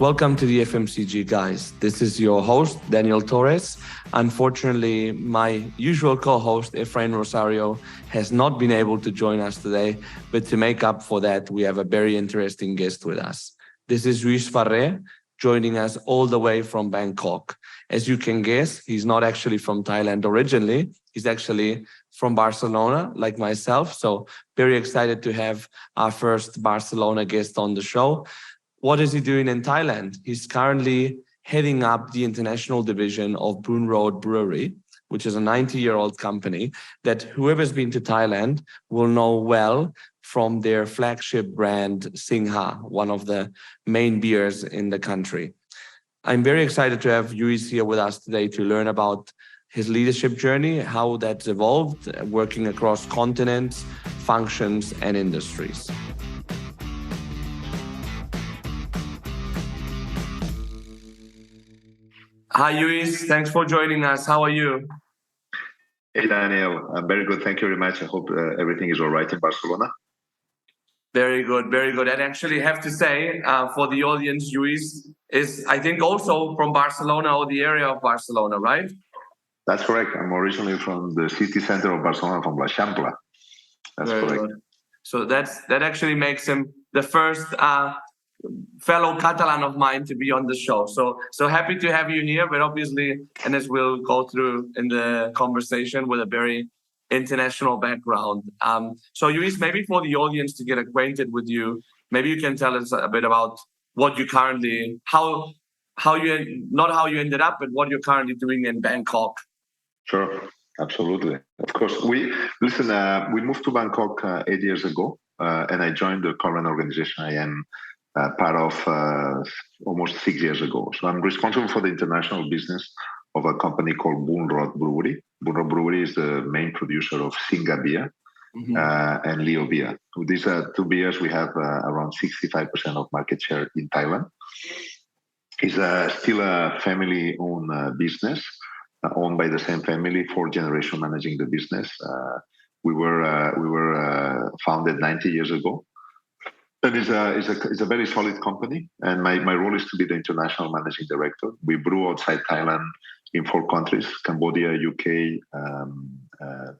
Welcome to the FMCG, guys. This is your host, Daniel Torres. Unfortunately, my usual co-host, Efrain Rosario, has not been able to join us today, but to make up for that, we have a very interesting guest with us. This is Lluís Ferré, joining us all the way from Bangkok. As you can guess, he's not actually from Thailand originally. He's actually from Barcelona, like myself. So very excited to have our first Barcelona guest on the show. What is he doing in Thailand? He's currently heading up the international division of Boonrawd Brewery, which is a 90-year-old company that whoever's been to Thailand will know well from their flagship brand, Singha, one of the main beers in the country. I'm very excited to have Lluís here with us today to learn about his leadership journey, how that's evolved, working across continents, functions, and industries. Hi, Lluís. Thanks for joining us. How are you? Hey, Daniel. I'm very good. Thank you very much. I hope everything is all right in Barcelona. Very good, very good. And actually have to say, for the audience, Lluís is, I think, also from Barcelona or the area of Barcelona, right? That's correct. I'm originally from the city center of Barcelona, from L'Eixample. That's very correct. Good. So that actually makes him the first fellow Catalan of mine to be on the show. So happy to have you here, but obviously, and as we'll go through in the conversation, with a very international background. So Lluís, maybe for the audience to get acquainted with you, maybe you can tell us a bit about what you currently, how you, not how you ended up, but what you're currently doing in Bangkok. Sure, absolutely. Of course, we moved to Bangkok 8 years ago, and I joined the current organization I am part of almost 6 years ago. So I'm responsible for the international business of a company called Boonrawd Brewery. Boonrawd Brewery is the main producer of Singha beer and Leo beer. With these two beers, we have around 65% of market share in Thailand. It's still a family-owned business, owned by the same family, 4 generations managing the business. We were founded 90 years ago. And it's a very solid company, and my role is to be the international managing director. We brew outside Thailand in 4 countries: Cambodia, UK,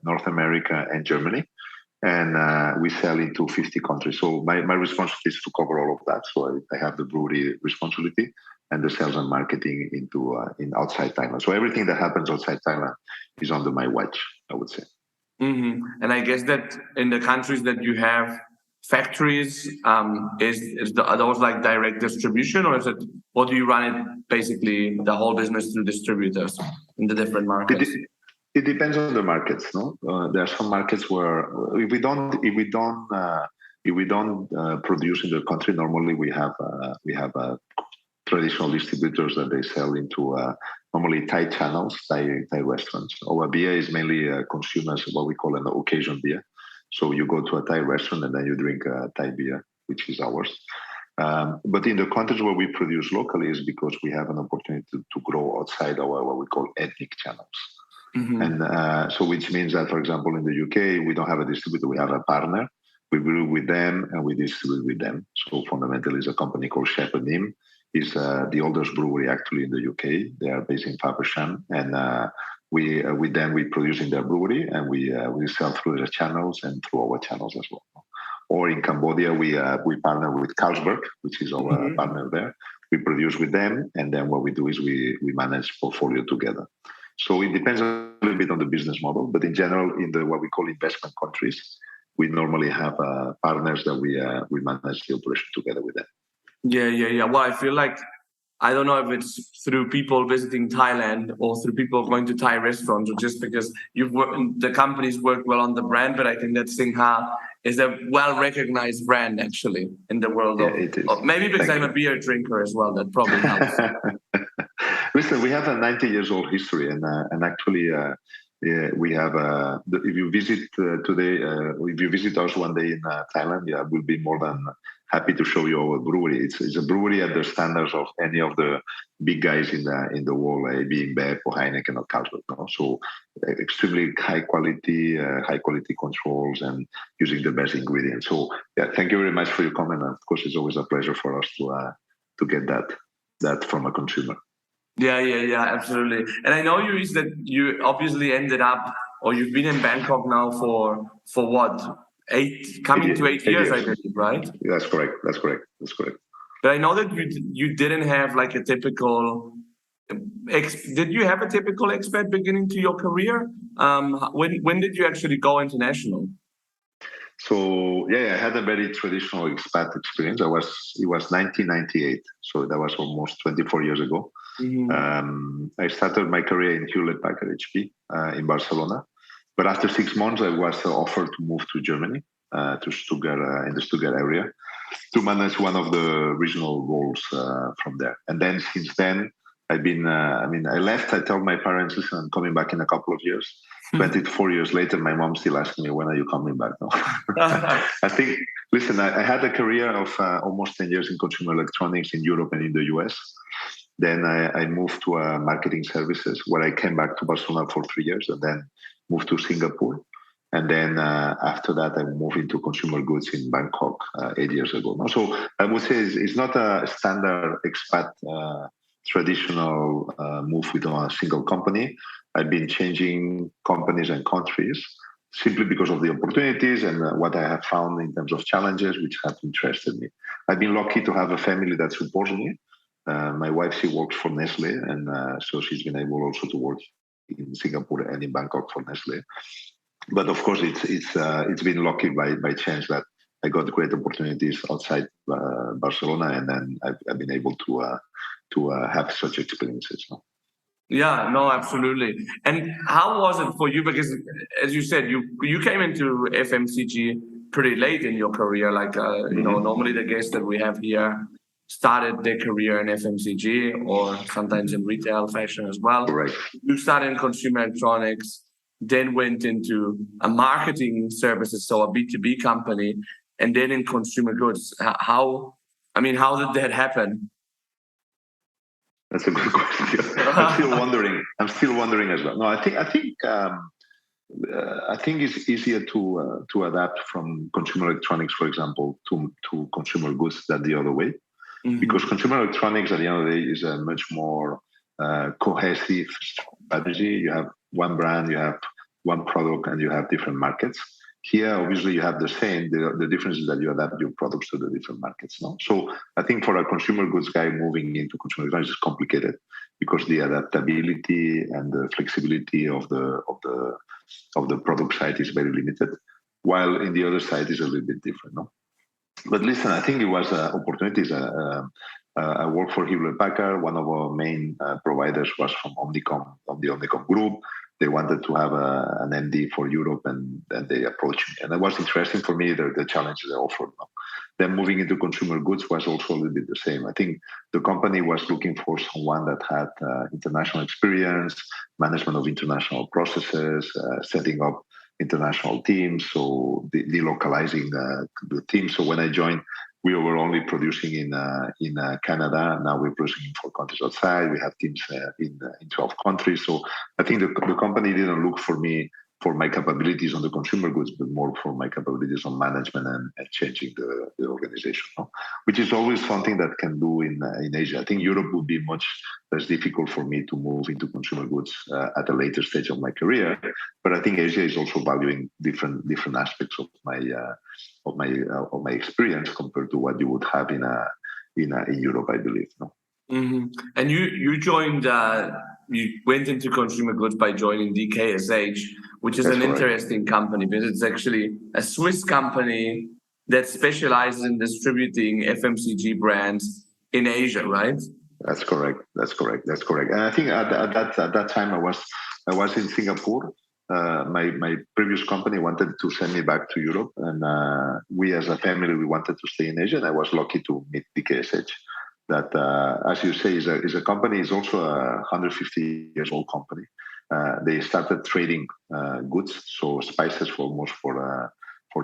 North America, and Germany. And we sell into 50 countries. So my responsibility is to cover all of that. So I have the brewery responsibility and the sales and marketing in outside Thailand. So everything that happens outside Thailand is under my watch, I would say. Mm-hmm. And I guess that in the countries that you have factories, are those like direct distribution, or is it, or do you run it basically the whole business through distributors in the different markets? It depends on the markets. No, there are some markets where if we don't produce in the country, normally we have traditional distributors that they sell into normally Thai channels, Thai restaurants. Our beer is mainly consumed as what we call an occasion beer. So you go to a Thai restaurant and then you drink Thai beer, which is ours. But in the countries where we produce locally is because we have an opportunity to grow outside our what we call ethnic channels. Mm-hmm. And so which means that, for example, in the UK, we don't have a distributor, we have a partner. We brew with them and we distribute with them. So fundamentally, it's a company called Shepherd Neame. It's the oldest brewery actually in the UK. They are based in Faversham, and with them we produce in their brewery, and we sell through their channels and through our channels as well. Or in Cambodia, we partner with Carlsberg, which is our partner there. We produce with them, and then what we do is we manage portfolio together. So it depends a little bit on the business model, but in general, in the what we call investment countries, we normally have partners that we manage the operation together with them. Yeah. Well, I feel like, I don't know if it's through people visiting Thailand or through people going to Thai restaurants, or just because the companies work well on the brand, but I think that Singha is a well-recognized brand actually in the world. Of maybe because I'm a beer drinker as well, that probably helps. Listen, we have a 90 years old history, and actually we have if you visit today, if you visit us one day in Thailand, we'll be more than happy to show you our brewery. It's a brewery at the standards of any of the big guys in the world, being InBev or Heineken or Carlsberg. No? So extremely high quality controls and using the best ingredients. So thank you very much for your comment. And of course, it's always a pleasure for us to get that. that from a consumer. Yeah, absolutely. And I know is that you obviously ended up, or you've been in Bangkok now for what, 8 years, I believe, right? That's correct. But I know that you didn't have like a typical. Did you have a typical expat beginning to your career? When did you actually go international? So I had a very traditional expat experience. It was 1998, so that was almost 24 years ago. Mm-hmm. I started my career in Hewlett Packard HP in Barcelona, but after 6 months, I was offered to move to Germany, to Stuttgart, in the Stuttgart area, to manage one of the regional roles from there. And then since then, I've been. I left. I told my parents, "Listen, I'm coming back in a couple of years." 24 years later, my mom still asking me, "When are you coming back?" No. I think. Listen, I had a career of almost 10 years in consumer electronics in Europe and in the US. Then I moved to marketing services, where I came back to Barcelona for 3 years, and then moved to Singapore. And then after that, I moved into consumer goods in Bangkok 8 years ago. No? So I would say it's not a standard expat traditional move within a single company. I've been changing companies and countries simply because of the opportunities and what I have found in terms of challenges, which have interested me. I've been lucky to have a family that supports me. My wife, she works for Nestle, and so she's been able also to work in Singapore and in Bangkok for Nestle. But of course, it's been lucky by chance that I got great opportunities outside Barcelona, and then I've been able to have such experiences. No? Yeah, no, absolutely. And how was it for you? Because as you said, you came into FMCG pretty late in your career. Like, normally the guests that we have here started their career in FMCG or sometimes in retail fashion as well. Right. You started in consumer electronics, then went into a marketing services, so a B2B company, and then in consumer goods. How did that happen? That's a good question. I'm still wondering as well. No, I think it's easier to adapt from consumer electronics, for example, to consumer goods than the other way, because consumer electronics at the end of the day is a much more cohesive strategy. You have one brand, you have one product, and you have different markets. Here, obviously, you have the same. The difference is that you adapt your products to the different markets. No? So I think for a consumer goods guy moving into consumer electronics is complicated because the adaptability and the flexibility of the product side is very limited, while in the other side is a little bit different. No? But listen, I think it was opportunities. I worked for Hewlett Packard. One of our main providers was from Omnicom, of the Omnicom group. They wanted to have an MD for Europe, and they approached me. And it was interesting for me, the challenges they offered. Then moving into consumer goods was also a little bit the same. I think the company was looking for someone that had international experience, management of international processes, setting up international teams, so delocalizing the team. So when I joined, we were only producing in Canada. Now we're producing in 4 countries outside. We have teams in 12 countries. So I think the company didn't look for me for my capabilities on the consumer goods, but more for my capabilities on management and changing the organization, no? Which is always something that can do in Asia. I think Europe would be much less difficult for me to move into consumer goods at a later stage of my career. But I think Asia is also valuing different aspects of my experience compared to what you would have in Europe, I believe. No? Mm-hmm. And you joined. You went into consumer goods by joining DKSH, which is an interesting company because it's actually a Swiss company that specializes in distributing FMCG brands in Asia, right? That's correct. And I think at that time I was in Singapore. My previous company wanted to send me back to Europe, and we as a family, we wanted to stay in Asia, and I was lucky to meet DKSH. That, as you say, is a company, is also a 150 years old company. They started trading goods, so spices for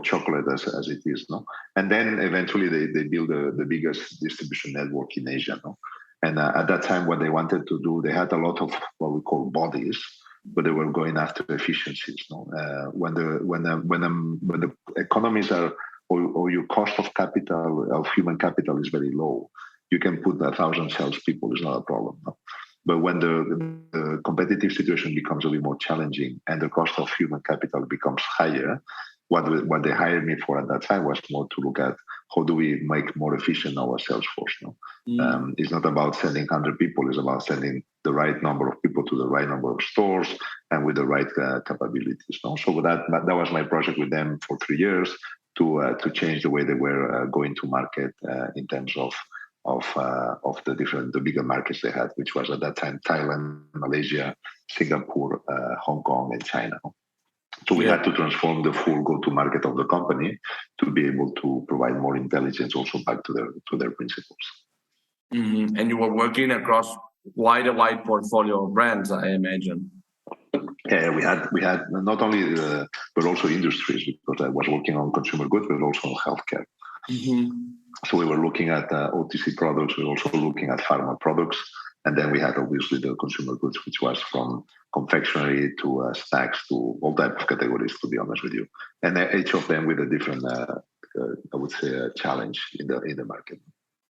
chocolate as it is, no. And then eventually they built the biggest distribution network in Asia, no. And at that time, what they wanted to do, they had a lot of what we call bodies, but they were going after efficiencies, no. When the economies are, or your cost of capital, of human capital, is very low, you can put 1,000 salespeople. It's not a problem. No? But when the competitive situation becomes a bit more challenging and the cost of human capital becomes higher, what they hired me for at that time was more to look at how do we make more efficient our sales force. No? It's not about sending 100 people. It's about sending the right number of people to the right number of stores and with the right capabilities. No? So that was my project with them for 3 years to change the way they were going to market in terms of the bigger markets they had, which was at that time Thailand, Malaysia, Singapore, Hong Kong, and China. So we had to transform the full go-to-market of the company to be able to provide more intelligence also back to their principals. Mm-hmm. And you were working across quite a wide portfolio of brands, I imagine. Yeah, we had not only but also industries, because I was working on consumer goods, but also on healthcare. Mm-hmm. So we were looking at OTC products. We were also looking at pharma products. And then we had obviously the consumer goods, which was from confectionery to snacks to all types of categories, to be honest with you. And each of them with a different, I would say, challenge in the market.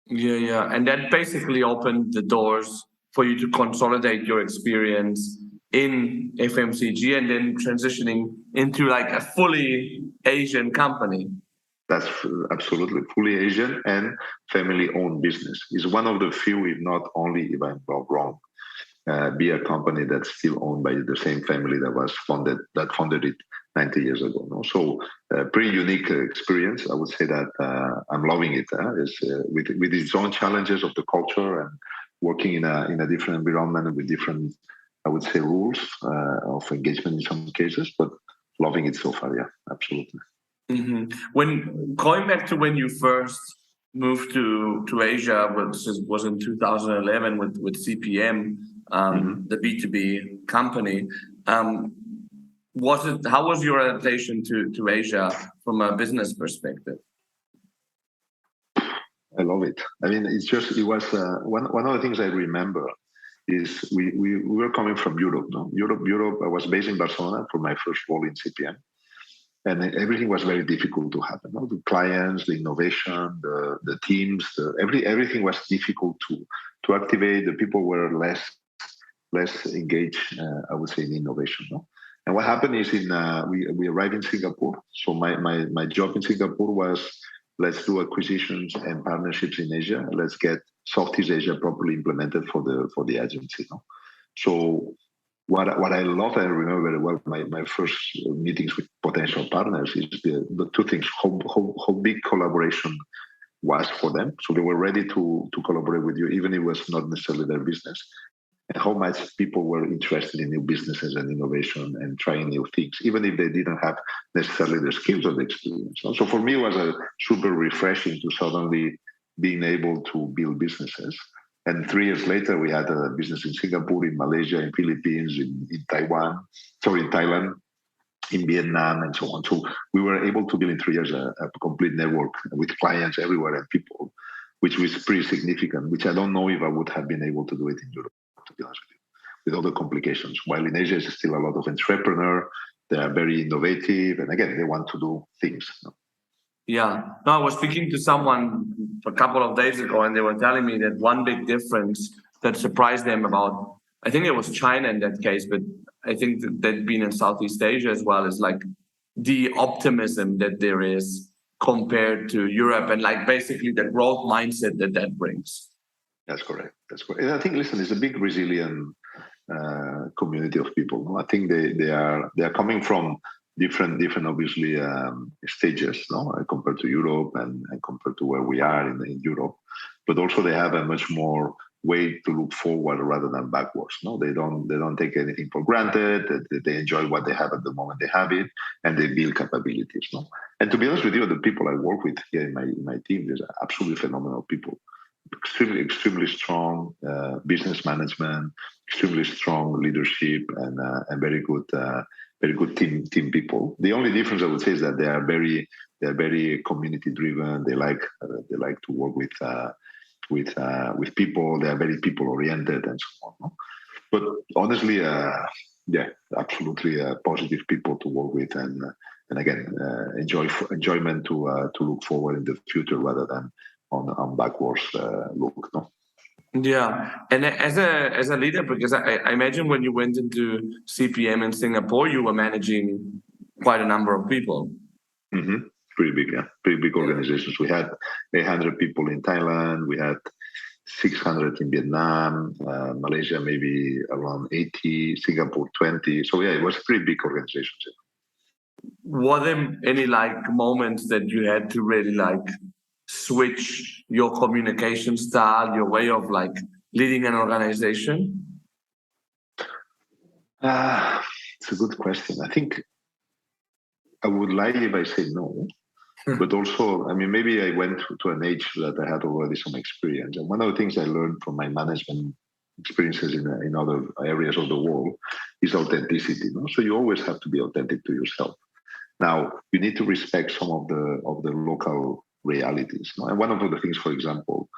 Yeah. And that basically opened the doors for you to consolidate your experience in FMCG and then transitioning into like a fully Asian company. That's absolutely fully Asian and family-owned business. It's one of the few, if not only, if I'm not wrong, be a company that's still owned by the same family that founded it 90 years ago. No? So, pretty unique experience. I would say that I'm loving it. With its own challenges of the culture and working in a different environment with different, I would say, rules of engagement in some cases, but loving it so far. Yeah, absolutely. Mm-hmm. When going back to when you first moved to Asia, which was in 2011 with CPM, the B2B company, how was your adaptation to Asia from a business perspective? I love it. I mean, it was one of the things I remember is we were coming from Europe. No? Europe. I was based in Barcelona for my first role in CPM. And everything was very difficult to happen. No? The clients, the innovation, the teams, everything was difficult to activate. The people were less engaged, I would say, in innovation. No? And what happened is we arrived in Singapore. So my job in Singapore was, let's do acquisitions and partnerships in Asia. Let's get Southeast Asia properly implemented for the agency. No? So what I love, I remember very well, my first meetings with potential partners is the two things, how big collaboration was for them. So they were ready to collaborate with you, even if it was not necessarily their business. And how much people were interested in new businesses and innovation and trying new things, even if they didn't have necessarily the skills or the experience. So for me, it was a super refreshing to suddenly being able to build businesses. And 3 years later, we had a business in Singapore, in Malaysia, in Philippines, in Thailand, in Vietnam, and so on. So we were able to build in 3 years a complete network with clients everywhere and people, which was pretty significant, which I don't know if I would have been able to do it in Europe, to be honest with you, with all the complications. While in Asia, there's still a lot of entrepreneur. They are very innovative. And again, they want to do things. Yeah. No, I was speaking to someone a couple of days ago, and they were telling me that one big difference that surprised them about, I think it was China in that case, but I think that they'd been in Southeast Asia as well, is like the optimism that there is compared to Europe and like basically the growth mindset that brings. That's correct. And I think, listen, it's a big resilient community of people. I think they are coming from different obviously stages, compared to Europe and compared to where we are in Europe, but also they have a much more way to look forward rather than backwards. They don't take anything for granted. They enjoy what they have at the moment they have it, and they build capabilities. And to be honest with you, the people I work with here in my team, there's absolutely phenomenal people, extremely strong business management, extremely strong leadership, and very good team people. The only difference I would say is that they're very community driven. They like to work with people. They are very people oriented and so on. But honestly, absolutely positive people to work with, and again, enjoyment to look forward in the future rather than on backwards look. No? Yeah, and as a leader, because I imagine when you went into CPM in Singapore, you were managing quite a number of people. Mm-hmm. Pretty big, yeah. Pretty big organizations. We had 800 people in Thailand. We had 600 in Vietnam, Malaysia maybe around 80, Singapore 20. So yeah, it was a pretty big organization. Were there any moments that you had to really switch your communication style, your way of leading an organization? It's a good question. I think I would lie if I say no. But also, I mean, maybe I went to an age that I had already some experience. And one of the things I learned from my management experiences in other areas of the world is authenticity. No? So you always have to be authentic to yourself. Now, you need to respect some of the local realities. No? And one of the things, for example,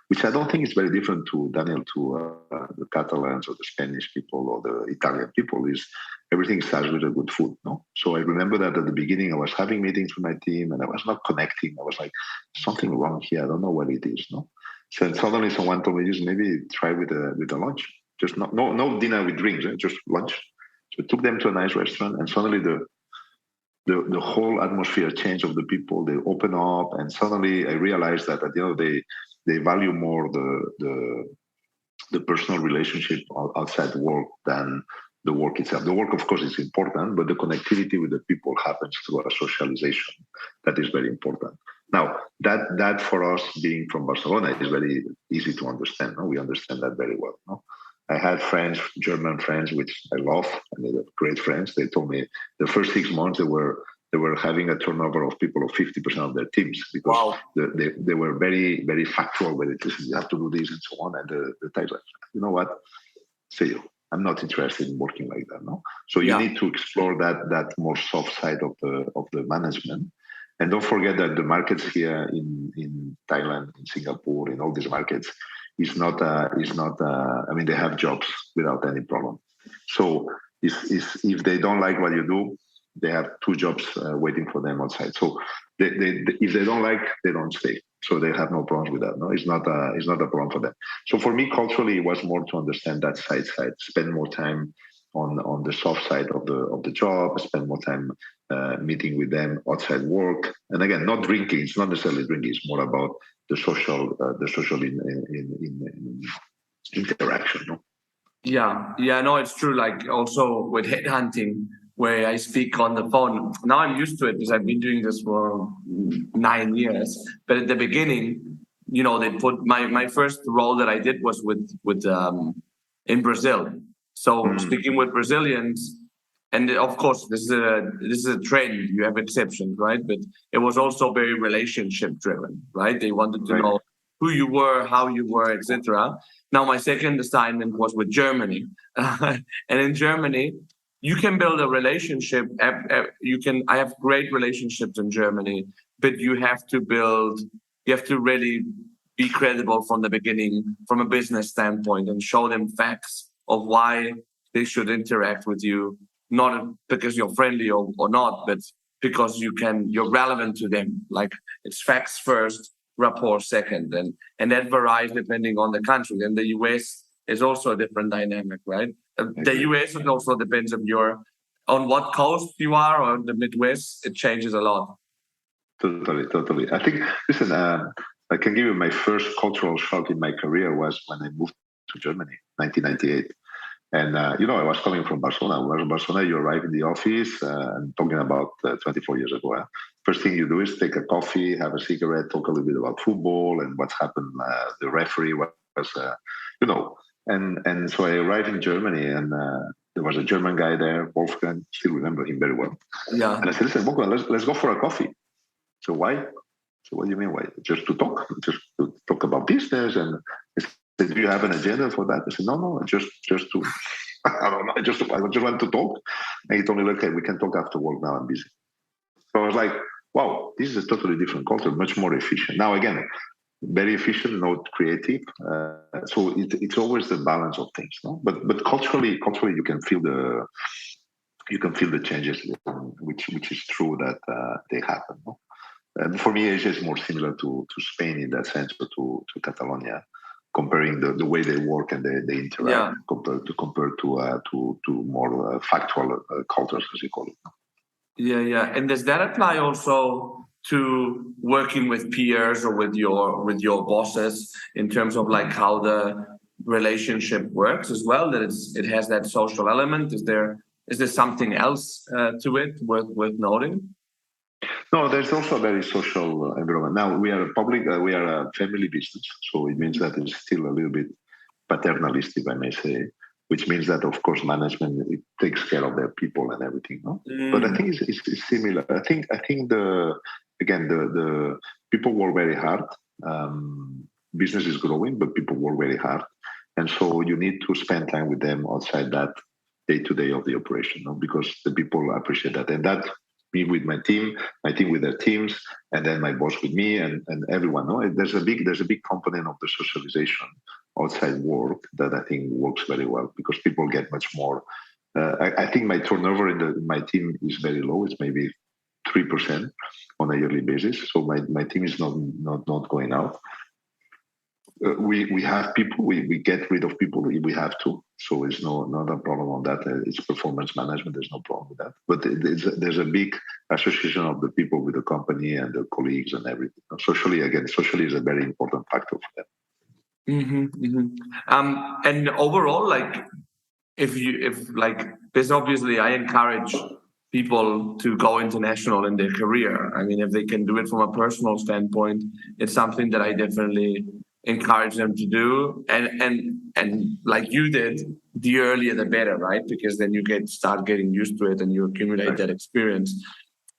which I don't think is very different to Daniel, to the Catalans or the Spanish people or the Italian people, is everything starts with a good food. No, so I remember that at the beginning I was having meetings with my team and I was not connecting. I was like, something wrong here. I don't know what it is. No, so suddenly someone told me, just maybe try with a lunch, just no dinner with drinks, just lunch. So I took them to a nice restaurant, and suddenly the whole atmosphere changed of the people. They open up, and suddenly I realized that at the end of the day, they value more the personal relationship outside work than the work itself. The work, of course, is important, but the connectivity with the people happens through a socialization. That is very important. Now, that for us being from Barcelona is very easy to understand. No? We understand that very well. No? I had friends, German friends, which I love, and they're great friends. They told me the first 6 months they were having a turnover of people of 50% of their teams because they were very, very factual. Very, listen, you have to do this and so on. And the Thais like, you know what? See you. I'm not interested in working like that. No. So you need to explore that more soft side of the management. And don't forget that the markets here in Thailand, in Singapore, in all these markets, is not. I mean, they have jobs without any problem. So if they don't like what you do, they have 2 jobs waiting for them outside. So if they don't like, they don't stay. So they have no problems with that. No, it's not a problem for them. So for me, culturally, it was more to understand that side, spend more time on the soft side of the job, spend more time meeting with them outside work. And again, not drinking. It's not necessarily drinking. It's more about the social interaction. No? Yeah, no, it's true. Also with headhunting, where I speak on the phone. Now I'm used to it because I've been doing this for 9 years. But at the beginning, they put my first role that I did was with in Brazil. So speaking with Brazilians, and of course this is a trend. You have exceptions, right? But it was also very relationship driven, right? They wanted to know who you were, how you were, etc. Now my second assignment was with Germany, and in Germany, you can build a relationship. I have great relationships in Germany, but you have to really be credible from the beginning, from a business standpoint, and show them facts of why they should interact with you, not because you're friendly or not, but because you're relevant to them. It's facts first, rapport second, and that varies depending on the country. And the US is also a different dynamic, right? The US also depends on what coast you are, or the Midwest. It changes a lot. Totally. I think, listen, I can give you my first cultural shock in my career was when I moved to Germany, 1998. And, I was coming from Barcelona. Whereas in Barcelona, you arrive in the office, I'm talking about 24 years ago. First thing you do is take a coffee, have a cigarette, talk a little bit about football and what's happened, the referee, what was, And so I arrived in Germany, and there was a German guy there, Wolfgang, still remember him very well. Yeah. And I said, listen, Wolfgang, let's go for a coffee. So why? So what do you mean why? Just to talk about business. And I said, do you have an agenda for that? I said, no, just to, I don't know, I just want to talk. And he told me, okay, we can talk after work now, I'm busy. So I was like, wow, this is a totally different culture, much more efficient. Now, again, very efficient, not creative. So it's always the balance of things, no? But culturally, you can feel the changes, which is true that they happen. No? For me, Asia is more similar to Spain in that sense, or to Catalonia, comparing the way they work and they interact compared to more factual cultures, as you call it. Yeah. And does that apply also to working with peers or with your bosses in terms of like how the relationship works as well? That it has that social element. Is there something else to it worth noting? No, there's also a very social environment. Now we are we are a family business, so it means that it's still a little bit paternalistic, I may say, which means that of course management it takes care of their people and everything. No, but I think it's similar. I think the people work very hard. Business is growing, but people work very hard, and so you need to spend time with them outside that day to day of the operation, no? Because the people appreciate that, and that. Me with my team with their teams, and then my boss with me, and everyone. No, there's a big component of the socialization outside work that I think works very well because people get much more. I think my turnover in my team is very low. It's maybe 3% on a yearly basis. So my team is not going out. We have people. We get rid of people if we have to. So it's not a problem on that. It's performance management. There's no problem with that. But there's a big association of the people with the company and the colleagues and everything. Socially is a very important factor for them. And overall, like because obviously I encourage people to go international in their career. I mean, if they can do it from a personal standpoint, it's something that I definitely encourage them to do, and like you did, the earlier the better, right? Because then you start getting used to it and you accumulate that experience.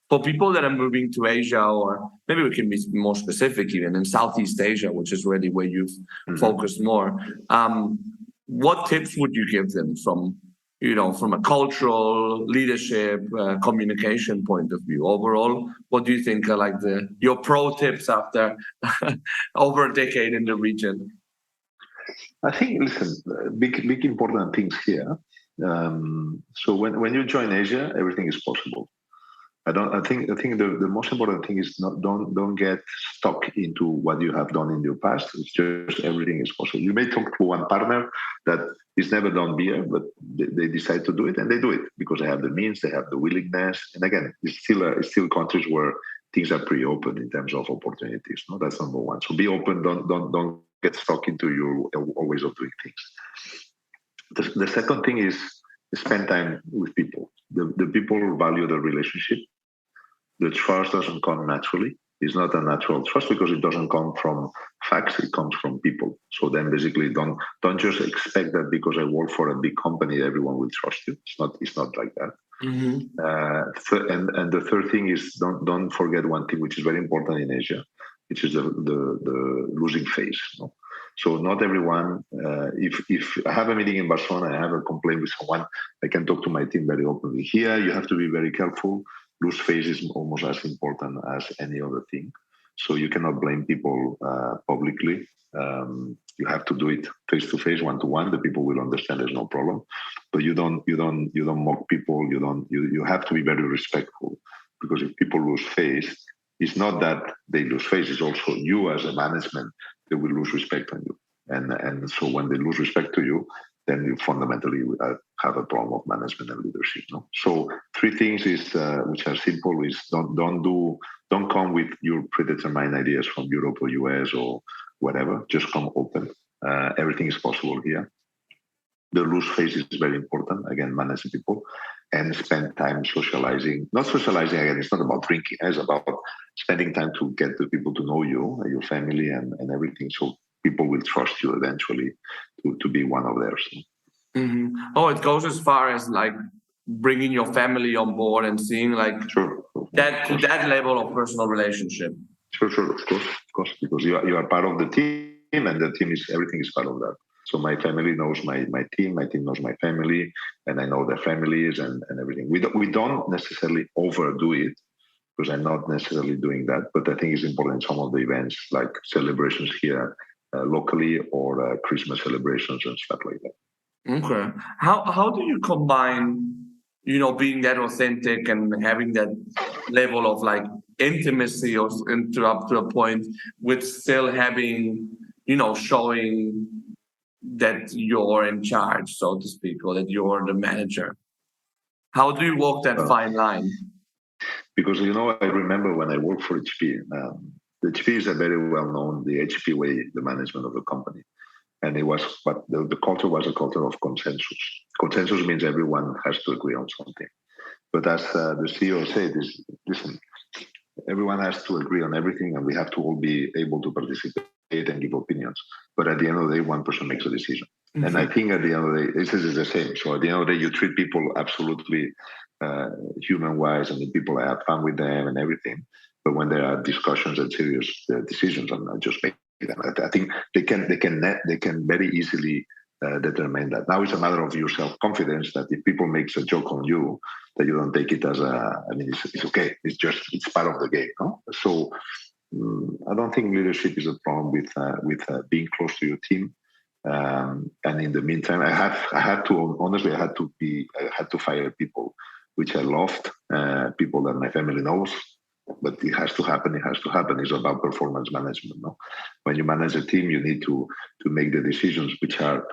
For people that are moving to Asia, or maybe we can be more specific even in Southeast Asia, which is really where you've focused more, what tips would you give them from a cultural, leadership, communication point of view? Overall, what do you think are like your pro tips after over a decade in the region? I think, listen, big important things here. So when you join Asia, everything is possible. I think the most important thing is don't get stuck into what you have done in your past. It's just everything is possible. You may talk to one partner that is never done beer, but they decide to do it, and they do it because they have the means, they have the willingness. And again, it's still countries where things are pretty open in terms of opportunities. No, that's number one. So be open. Don't get stuck into your old ways of doing things. The second thing is spend time with people. The people value the relationship. The trust doesn't come naturally. It's not a natural trust because it doesn't come from facts. It comes from people. So then basically don't just expect that because I work for a big company, everyone will trust you. It's not like that. And the third thing is don't forget one thing which is very important in Asia, which is the losing phase. No? So not everyone. If I have a meeting in Barcelona, I have a complaint with someone, I can talk to my team very openly. Here, you have to be very careful. Lose face is almost as important as any other thing. So you cannot blame people publicly. You have to do it face to face, one to one. The people will understand. There's no problem. But you don't mock people. You have to be very respectful, because if people lose face, it's not that they lose face. It's also you as a management, they will lose respect on you. And so when they lose respect to you, then you fundamentally have a problem of management and leadership. No? So 3 things is which are simple is don't come with your predetermined ideas from Europe or US or whatever. Just come open. Everything is possible here. The loose face is very important. Again, managing people and spend time socializing. Not socializing again. It's not about drinking. It's about spending time to get the people to know you, your family, and everything. So people will trust you eventually to be one of theirs. Oh, it goes as far as like bringing your family on board and seeing like that level of personal relationship. Sure, of course, because you are part of the team, and the team is everything is part of that. So my family knows my team knows my family, and I know their families and everything. We don't necessarily overdo it, because I'm not necessarily doing that, but I think it's important in some of the events like celebrations here locally or Christmas celebrations and stuff like that. Okay. How do you combine, being that authentic and having that level of like intimacy or up to a point with still having, showing that you're in charge, so to speak, or that you're the manager? How do you walk that fine line? Because, I remember when I worked for HP, the HP is a very well-known, the HP way, the management of the company. And the culture was a culture of consensus. Consensus means everyone has to agree on something. But as the CEO said, listen, everyone has to agree on everything, and we have to all be able to participate and give opinions. But at the end of the day, one person makes a decision. Mm-hmm. And I think at the end of the day, this is the same. So at the end of the day, you treat people absolutely human-wise, and the people have fun with them and everything. But when there are discussions and serious decisions, and I just make them. I think they can very easily determine that. Now it's a matter of your self-confidence that if people makes a joke on you, that you don't take it as it's okay. It's part of the game, no? So I don't think leadership is a problem with being close to your team. And in the meantime, I had to fire people which I loved, people that my family knows. But it has to happen. It's about performance management. No? When you manage a team, you need to make the decisions which are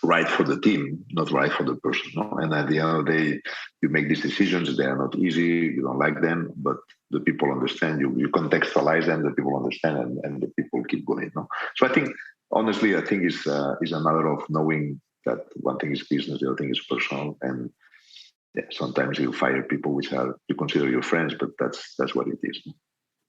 right for the team, not right for the person. No? And at the end of the day, you make these decisions. They are not easy. You don't like them, but the people understand. You contextualize them. The people understand, and the people keep going. No? So I think, honestly, it's a matter of knowing that one thing is business, the other thing is personal, and sometimes you fire people which you consider your friends, but that's what it is.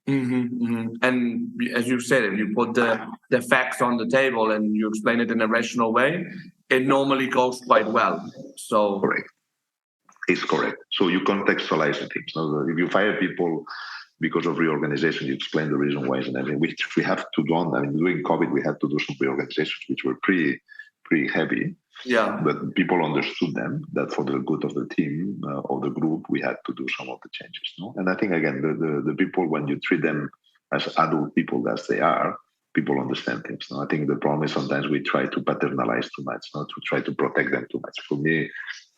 Mm-hmm, mm-hmm. And as you said, if you put the facts on the table and you explain it in a rational way, it normally goes quite well. So correct. It's correct. So you contextualize the things. No? If you fire people because of reorganization, you explain the reason why and everything, which we have to do. During COVID, we had to do some reorganizations, which were pretty heavy. Yeah. But people understood them, that for the good of the team, of the group, we had to do some of the changes. No? And I think, again, the people, when you treat them as adult people as they are, people understand things. No? I think the problem is sometimes we try to paternalize too much, not to try to protect them too much. For me,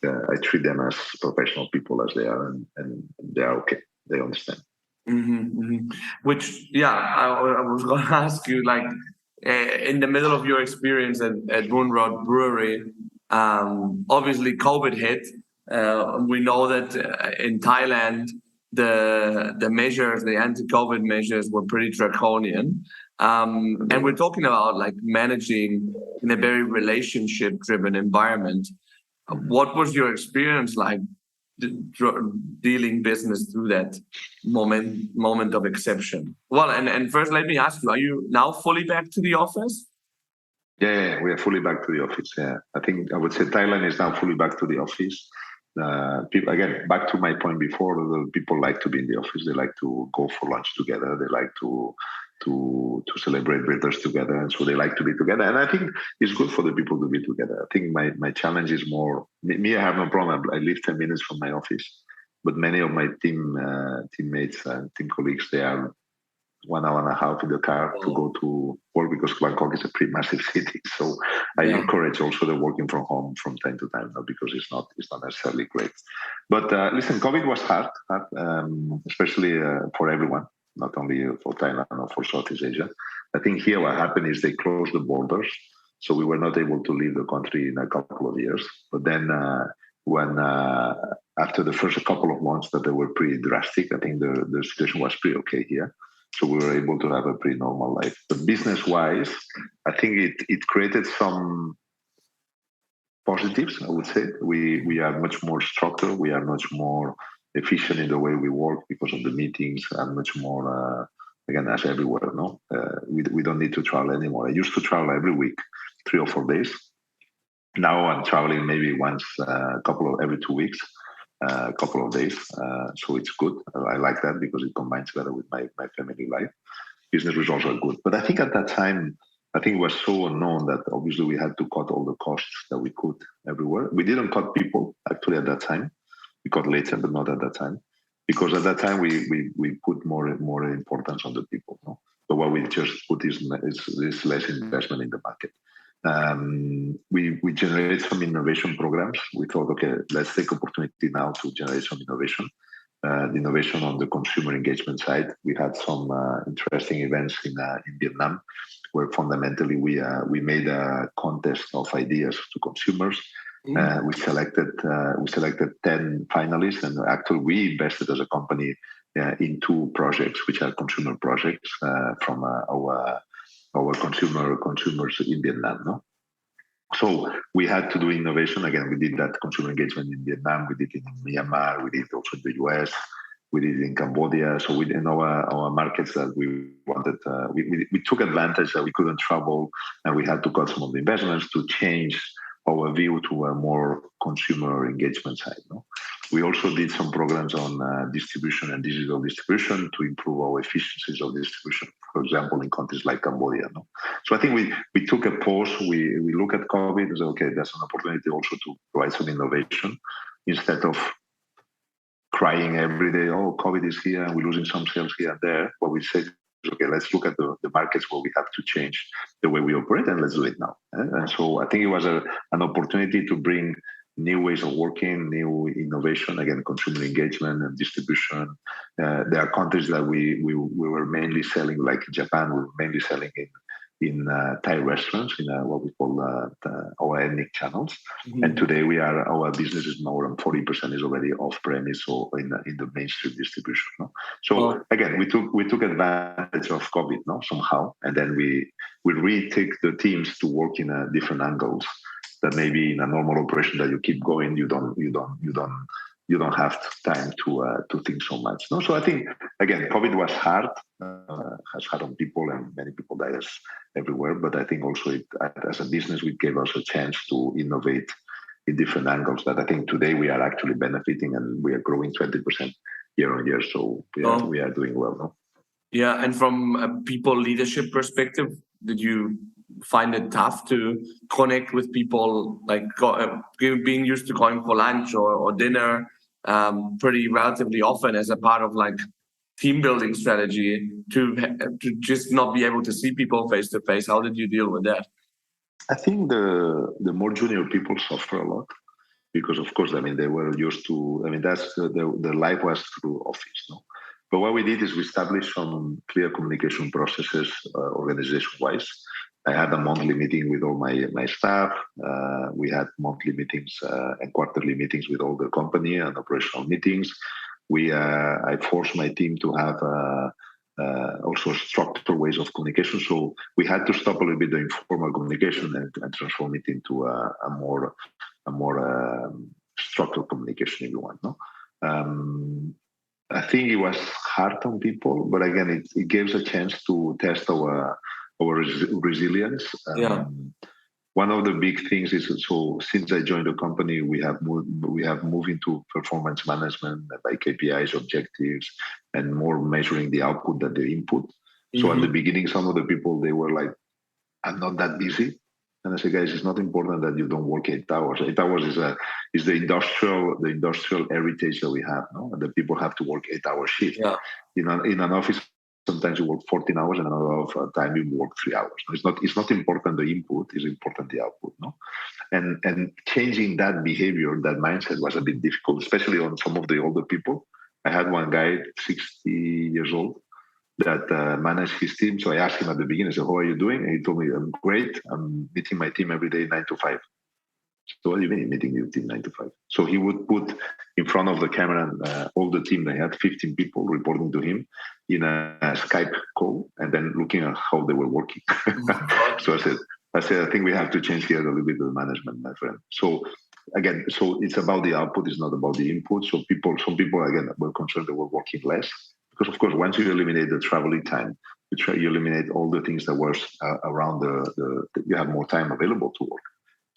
I treat them as professional people as they are, and they are okay. They understand. Mm-hmm, mm-hmm. Which, I was going to ask you, like, in the middle of your experience at Boonrawd Brewery, obviously COVID hit. We know that in Thailand, the measures, the anti-COVID measures were pretty draconian. And we're talking about like managing in a very relationship-driven environment. What was your experience like dealing business through that moment of exception? Well, and first, let me ask you: are you now fully back to the office? Yeah, we are fully back to the office. Yeah, I think I would say Thailand is now fully back to the office. People, again, back to my point before, the people like to be in the office. They like to go for lunch together. They like to celebrate birthdays together, and so they like to be together. And I think it's good for the people to be together. I think my challenge is more me. I have no problem. I live 10 minutes from my office, but many of my teammates and team colleagues, they are 1 hour and a half in the car to go to work, because Bangkok is a pretty massive city. So I encourage also the working from home from time to time, because it's not necessarily great. But listen, COVID was hard, especially for everyone, not only for Thailand or for Southeast Asia. I think here what happened is they closed the borders, so we were not able to leave the country in a couple of years. But then when after the first couple of months that they were pretty drastic, I think the situation was pretty okay here. So we were able to have a pretty normal life. But business-wise, I think it created some positives, I would say. We are much more structured. We are much more efficient in the way we work because of the meetings, and much more, again, as everywhere, no? We don't need to travel anymore. I used to travel every week, 3 or 4 days. Now I'm traveling maybe once, every 2 weeks. A couple of days, so it's good. I like that because it combines better with my family life. Business results are good, but I think at that time, I think it was so unknown that obviously we had to cut all the costs that we could everywhere. We didn't cut people actually at that time. We cut later, but not at that time, because at that time we put more importance on the people. No? But what we just put is less investment in the market. We generate some innovation programs. We thought, okay, let's take opportunity now to generate some innovation. the innovation on the consumer engagement side. We had some interesting events in Vietnam, where fundamentally we made a contest of ideas to consumers. We selected 10 finalists, and actually we invested as a company in 2 projects, which are consumer projects from our consumers in Vietnam. No? So we had to do innovation. Again, we did that consumer engagement in Vietnam. We did it in Myanmar. We did it also in the US. We did it in Cambodia. So in our markets that we wanted, we took advantage that we couldn't travel, and we had to cut some of the investments to change our view to a more consumer engagement side. No? We also did some programs on distribution and digital distribution to improve our efficiencies of distribution, for example, in countries like Cambodia. No? So I think we took a pause. We look at COVID and say, okay, that's an opportunity also to provide some innovation instead of crying every day, oh, COVID is here and we're losing some sales here and there. What we said, okay, let's look at the markets where we have to change the way we operate, and let's do it now. And so I think it was an opportunity to bring new ways of working, new innovation, again, consumer engagement and distribution. There are countries that we were mainly selling, like Japan, we were mainly selling in Thai restaurants, in what we call our ethnic channels. Mm-hmm. And today our business is more than 40% is already off-premise or in the mainstream distribution. No? So again, we took advantage of COVID, no, somehow, and then we retake the teams to work in different angles that maybe in a normal operation that you keep going, you don't have time to think so much. No, so I think again, COVID was hard, has hard on people, and many people died everywhere. But I think also as a business, it gave us a chance to innovate in different angles. That I think today we are actually benefiting, and we are growing 20% year on year. So we are doing well. No? Yeah, and from a people leadership perspective, did you find it tough to connect with people, like being used to going for lunch or dinner pretty relatively often as a part of like team building strategy, to just not be able to see people face to face? How did you deal with that? I think the more junior people suffer a lot because, of course, I mean, they were used to, I mean, that's the life was through office, no? But what we did is we established some clear communication processes organization-wise. I had a monthly meeting with all my staff. We had monthly meetings and quarterly meetings with all the company and operational meetings. I forced my team to have also structured ways of communication. So we had to stop a little bit the informal communication and transform it into a more structured communication, if you want. No, I think it was hard on people, but again, it gives a chance to test our resilience. One of the big things is, so since I joined the company, we have moved into performance management by KPIs, objectives, and more measuring the output than the input. Mm-hmm. So at the beginning, some of the people, they were like, I'm not that busy. And I said, guys, it's not important that you don't work 8 hours. 8 hours is the industrial heritage that we have, no? That people have to work 8 hour shift. Yeah. In an office, sometimes you work 14 hours, and another time you work 3 hours. It's not important the input; it's important the output. No, and changing that behavior, that mindset, was a bit difficult, especially on some of the older people. I had one guy, 60 years old, that managed his team. So I asked him at the beginning, I said, "How are you doing?" And he told me, "I'm great. I'm meeting my team every day, 9 to 5." So what do you mean meeting your team 9 to 5? So he would put in front of the camera all the team. They had 15 people reporting to him in a Skype call, and then looking at how they were working. So I said, I think we have to change here a little bit of the management, my friend. So again, so it's about the output, it's not about the input. So some people again were concerned they were working less, because of course, once you eliminate the traveling time, you eliminate all the things that were around you have more time available to work.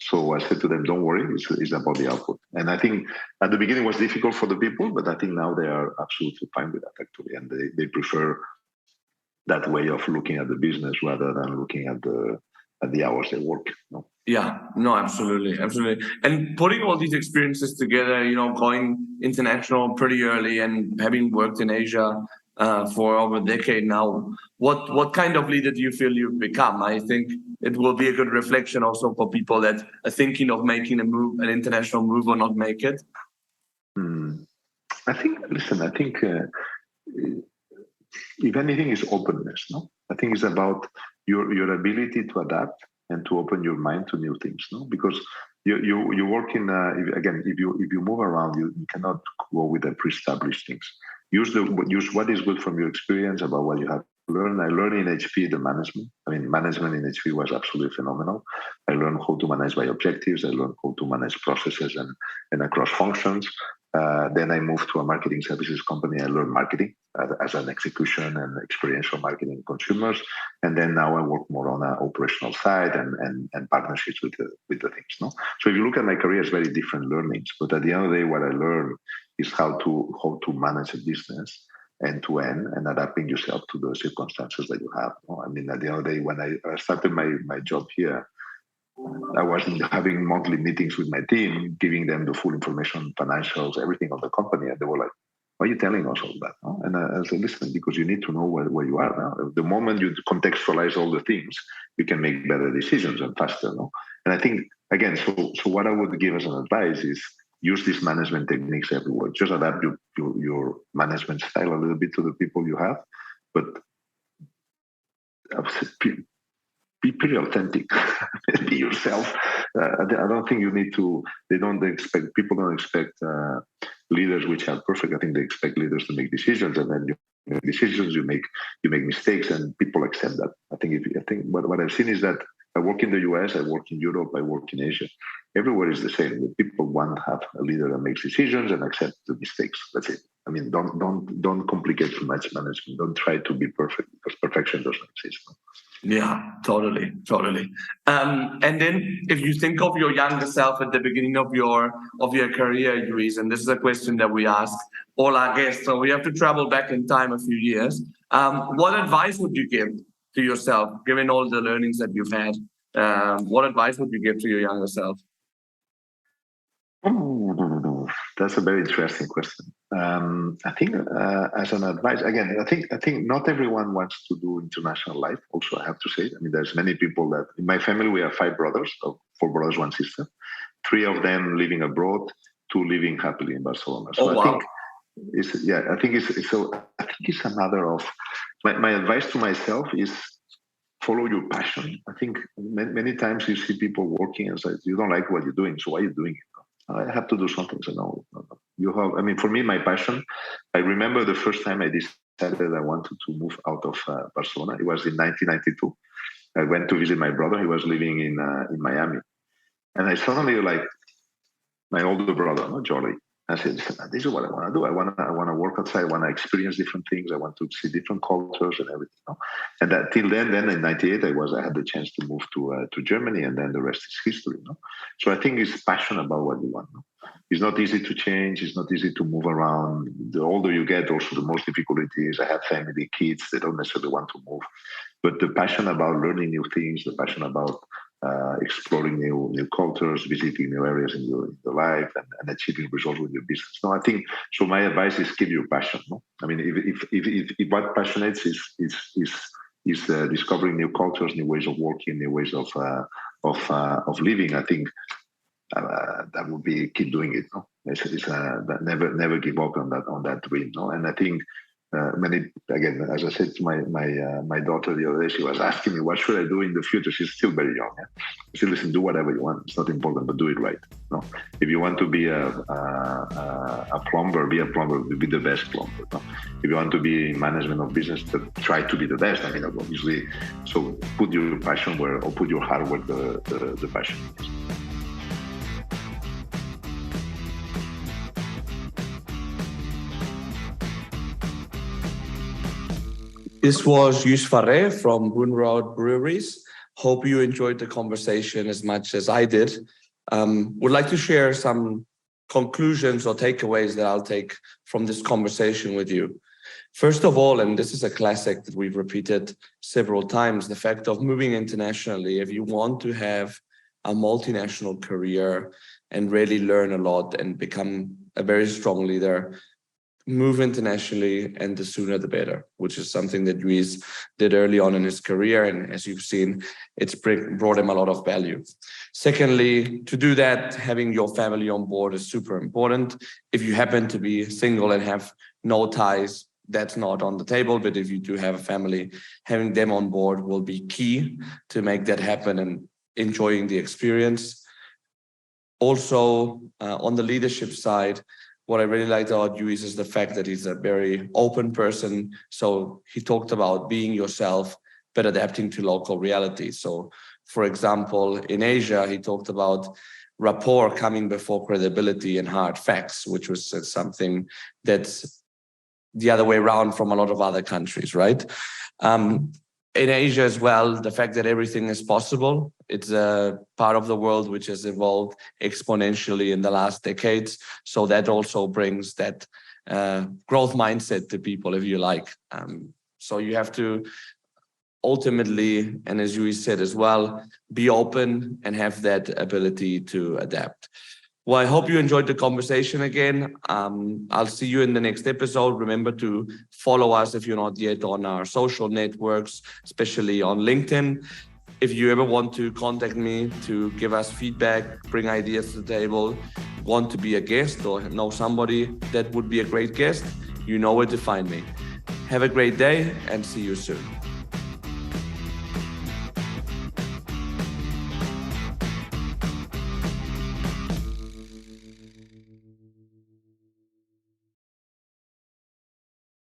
So I said to them, don't worry, it's about the output. And I think at the beginning it was difficult for the people, but I think now they are absolutely fine with that, actually. And they prefer that way of looking at the business rather than looking at the hours they work. No? Yeah, no, absolutely. And putting all these experiences together, going international pretty early and having worked in Asia for over a decade now, what kind of leader do you feel you've become? I think it will be a good reflection also for people that are thinking of making an international move or not make it. I think, listen, I think if anything is openness, no? I think it's about your ability to adapt and to open your mind to new things, no? Because you work in if you move around, you cannot go with the pre-established things. Use what is good from your experience about what you have learned. I learned in HP the management. I mean, management in HP was absolutely phenomenal. I learned how to manage my objectives. I learned how to manage processes and across functions. Then I moved to a marketing services company. I learned marketing as an execution and experiential marketing consumers. And then now I work more on an operational side and partnerships with the things. No, so if you look at my career, it's very different learnings. But at the end of the day, what I learned is how to manage a business end to end and adapting yourself to the circumstances that you have. No? I mean, at the end of the day, when I started my job here, I wasn't having monthly meetings with my team, giving them the full information, financials, everything of the company. And they were like, why are you telling us all that? No? And I said, listen, because you need to know where you are now. The moment you contextualize all the things, you can make better decisions and faster. No? And I think, again, so what I would give as an advice is use these management techniques everywhere. Just adapt your management style a little bit to the people you have, but be pretty authentic. Be yourself. I don't think you need to. People don't expect leaders which are perfect. I think they expect leaders to make decisions, and then you make decisions. You make mistakes, and people accept that. I think what I've seen is that I work in the US, I work in Europe, I work in Asia. Everywhere is the same. The people want to have a leader that makes decisions and accept the mistakes. That's it. I mean, don't complicate too much management. Don't try to be perfect because perfection doesn't exist. Yeah, totally. And then, if you think of your younger self at the beginning of your career, Lluís, and this is a question that we ask all our guests, so we have to travel back in time a few years. What advice would you give to yourself, given all the learnings that you've had? What advice would you give to your younger self? That's a very interesting question. I think as an advice, again, I think not everyone wants to do international life. Also, I have to say, I mean, there's many people that in my family we have 5 brothers, 4 brothers, 1 sister. 3 of them living abroad, 2 living happily in Barcelona. So wow. I think it's a matter of my advice to myself is follow your passion. I think many times you see people working and say you don't like what you're doing, so why are you doing it? I have to do something. So no, you have. I mean, for me, my passion. I remember the first time I decided I wanted to move out of Barcelona. It was in 1992. I went to visit my brother. He was living in Miami, and I suddenly my older brother, Jordi. I said, listen, this is what I want to do. I want to work outside. I want to experience different things. I want to see different cultures and everything. No? And that till then in '98, I had the chance to move to Germany, and then the rest is history. No? So I think it's passion about what you want. No? It's not easy to change. It's not easy to move around. The older you get, also the more difficult it is. I have family, kids. They don't necessarily want to move. But the passion about learning new things, the passion about exploring new cultures, visiting new areas in your life, and achieving results with your business. No, I think so. My advice is keep your passion. No, I mean, if what passionates is discovering new cultures, new ways of working, new ways of living. I think that would be keep doing it. No, it's never give up on that dream. No, and I think. Again, as I said to my daughter the other day, she was asking me, what should I do in the future? She's still very young. Yeah? She said, listen, do whatever you want. It's not important, but do it right. No? If you want to be a plumber, be a plumber, be the best plumber. No? If you want to be in management of business, try to be the best. I mean, obviously, so put your passion or put your hard work the passion is. This was Lluís Ferré from Boonrawd Breweries. Hope you enjoyed the conversation as much as I did. Would like to share some conclusions or takeaways that I'll take from this conversation with you. First of all, and this is a classic that we've repeated several times, the fact of moving internationally. If you want to have a multinational career and really learn a lot and become a very strong leader, move internationally, and the sooner the better, which is something that Lluís did early on in his career. And as you've seen, it's brought him a lot of value. Secondly, to do that, having your family on board is super important. If you happen to be single and have no ties, that's not on the table. But if you do have a family, having them on board will be key to make that happen and enjoying the experience. Also, on the leadership side, what I really liked about Lluís is the fact that he's a very open person. So he talked about being yourself, but adapting to local realities. So, for example, in Asia, he talked about rapport coming before credibility and hard facts, which was something that's the other way around from a lot of other countries, right? In Asia as well, the fact that everything is possible, it's a part of the world which has evolved exponentially in the last decades. So that also brings that growth mindset to people, if you like. So you have to ultimately, and as you said as well, be open and have that ability to adapt. Well, I hope you enjoyed the conversation again. I'll see you in the next episode. Remember to follow us if you're not yet on our social networks, especially on LinkedIn. If you ever want to contact me to give us feedback, bring ideas to the table, want to be a guest or know somebody that would be a great guest, you know where to find me. Have a great day and see you soon.